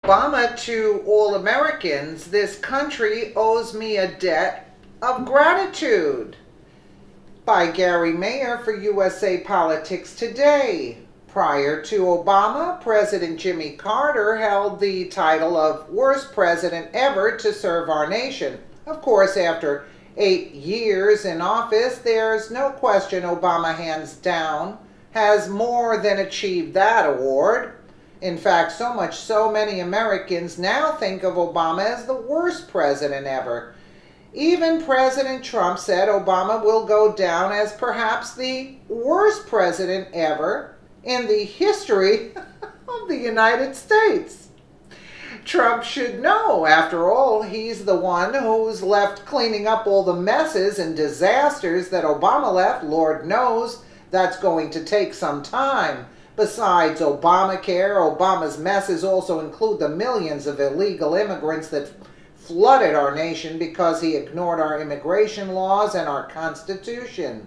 Obama to all Americans, this country owes me a debt of gratitude. By Gary Mayer for USA Politics Today. Prior to Obama, President Jimmy Carter held the title of worst president ever to serve our nation. Of course, after 8 years in office, there's no question Obama, hands down, has more than achieved that award. In fact, so much so many Americans now think of Obama as the worst president ever. Even President Trump said Obama will go down as perhaps the worst president ever in the history of the United States. Trump should know, after all, he's the one who's left cleaning up all the messes and disasters that Obama left. Lord knows that's going to take some time. Besides Obamacare, Obama's messes also include the millions of illegal immigrants that flooded our nation because he ignored our immigration laws and our Constitution.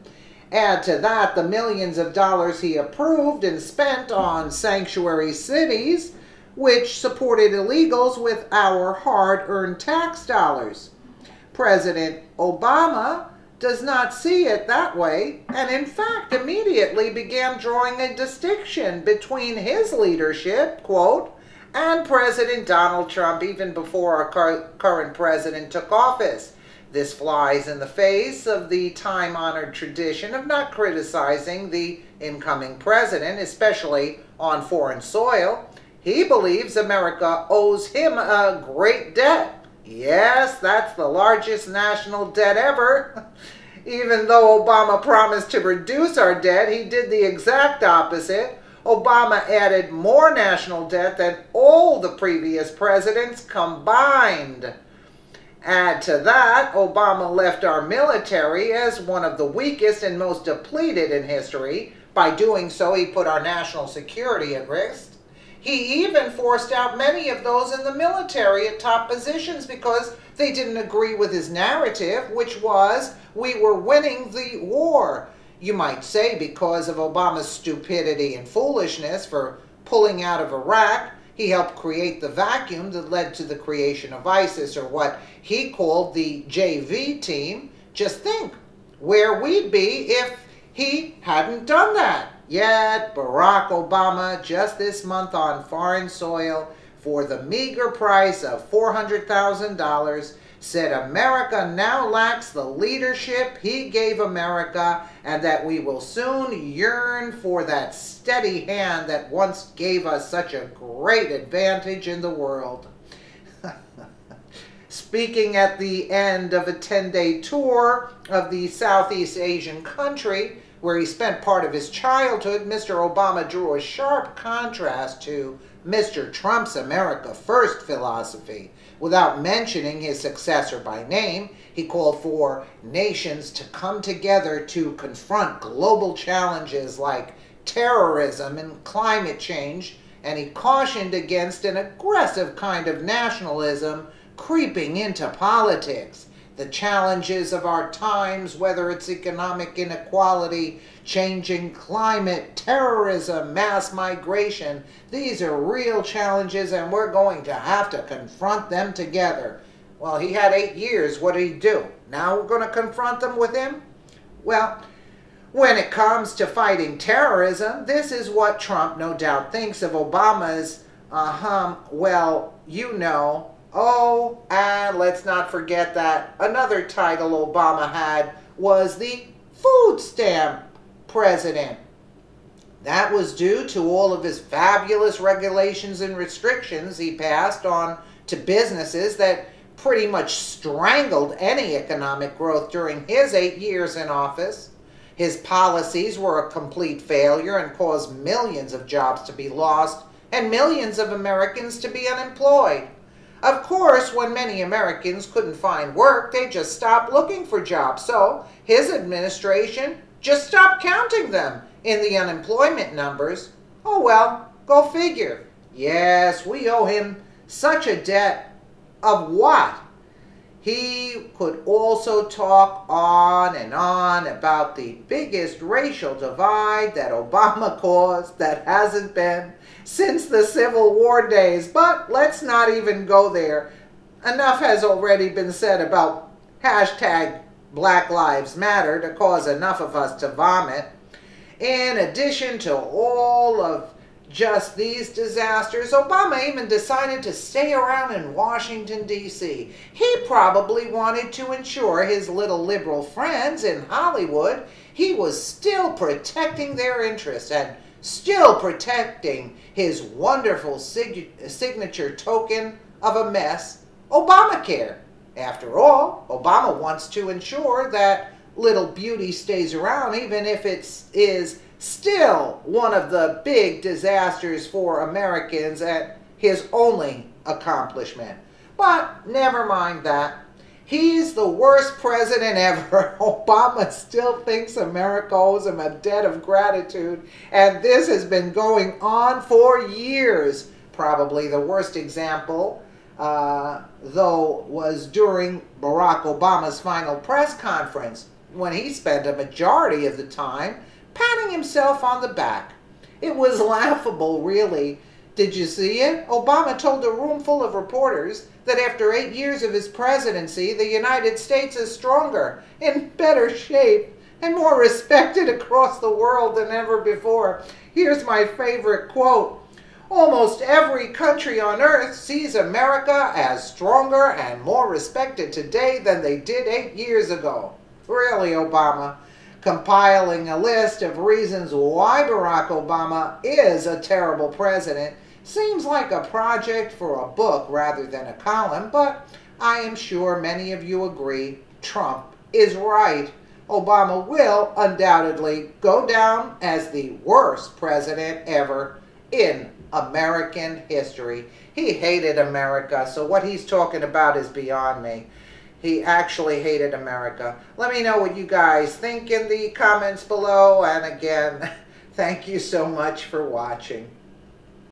Add to that the millions of dollars he approved and spent on sanctuary cities, which supported illegals with our hard-earned tax dollars. President Obama does not see it that way, and in fact immediately began drawing a distinction between his leadership, quote, and President Donald Trump even before our current president took office. This flies in the face of the time-honored tradition of not criticizing the incoming president, especially on foreign soil. He believes America owes him a great debt. Yes, that's the largest national debt ever. Even though Obama promised to reduce our debt, he did the exact opposite. Obama added more national debt than all the previous presidents combined. Add to that, Obama left our military as one of the weakest and most depleted in history. By doing so, he put our national security at risk. He even forced out many of those in the military at top positions because they didn't agree with his narrative, which was we were winning the war. You might say because of Obama's stupidity and foolishness for pulling out of Iraq, he helped create the vacuum that led to the creation of ISIS, or what he called the JV team. Just think where we'd be if he hadn't done that. Yet Barack Obama, just this month on foreign soil, for the meager price of $400,000, said America now lacks the leadership he gave America, and that we will soon yearn for that steady hand that once gave us such a great advantage in the world. Speaking at the end of a 10-day tour of the Southeast Asian country, where he spent part of his childhood, Mr. Obama drew a sharp contrast to Mr. Trump's America First philosophy. Without mentioning his successor by name, he called for nations to come together to confront global challenges like terrorism and climate change, and he cautioned against an aggressive kind of nationalism creeping into politics. The challenges of our times, whether it's economic inequality, changing climate, terrorism, mass migration, these are real challenges and we're going to have to confront them together. Well, he had 8 years. What did he do? Now we're going to confront them with him? Well, when it comes to fighting terrorism, this is what Trump no doubt thinks of Obama's, Oh, and let's not forget that another title Obama had was the food stamp president. That was due to all of his fabulous regulations and restrictions he passed on to businesses that pretty much strangled any economic growth during his 8 years in office. His policies were a complete failure and caused millions of jobs to be lost and millions of Americans to be unemployed. Of course, when many Americans couldn't find work, they just stopped looking for jobs. So his administration just stopped counting them in the unemployment numbers. Oh well, go figure. Yes, we owe him such a debt of what? He could also talk on and on about the biggest racial divide that Obama caused that hasn't been, since the Civil War days. But let's not even go there. Enough has already been said about hashtag Black Lives Matter to cause enough of us to vomit. In addition to all of just these disasters, Obama even decided to stay around in Washington, D.C. He probably wanted to ensure his little liberal friends in Hollywood he was still protecting their interests and still protecting his wonderful signature token of a mess, Obamacare. After all, Obama wants to ensure that little beauty stays around, even if it is still one of the big disasters for Americans and his only accomplishment. But never mind that. He's the worst president ever. Obama still thinks America owes him a debt of gratitude, and this has been going on for years. Probably the worst example, though, was during Barack Obama's final press conference, when he spent a majority of the time patting himself on the back. It was laughable, really. Did you see it? Obama told a room full of reporters that after 8 years of his presidency, the United States is stronger, in better shape, and more respected across the world than ever before. Here's my favorite quote. Almost every country on earth sees America as stronger and more respected today than they did 8 years ago. Really, Obama? Compiling a list of reasons why Barack Obama is a terrible president seems like a project for a book rather than a column, but I am sure many of you agree Trump is right. Obama will undoubtedly go down as the worst president ever in American history. He hated America, so what he's talking about is beyond me. He actually hated America. Let me know what you guys think in the comments below, and again, thank you so much for watching.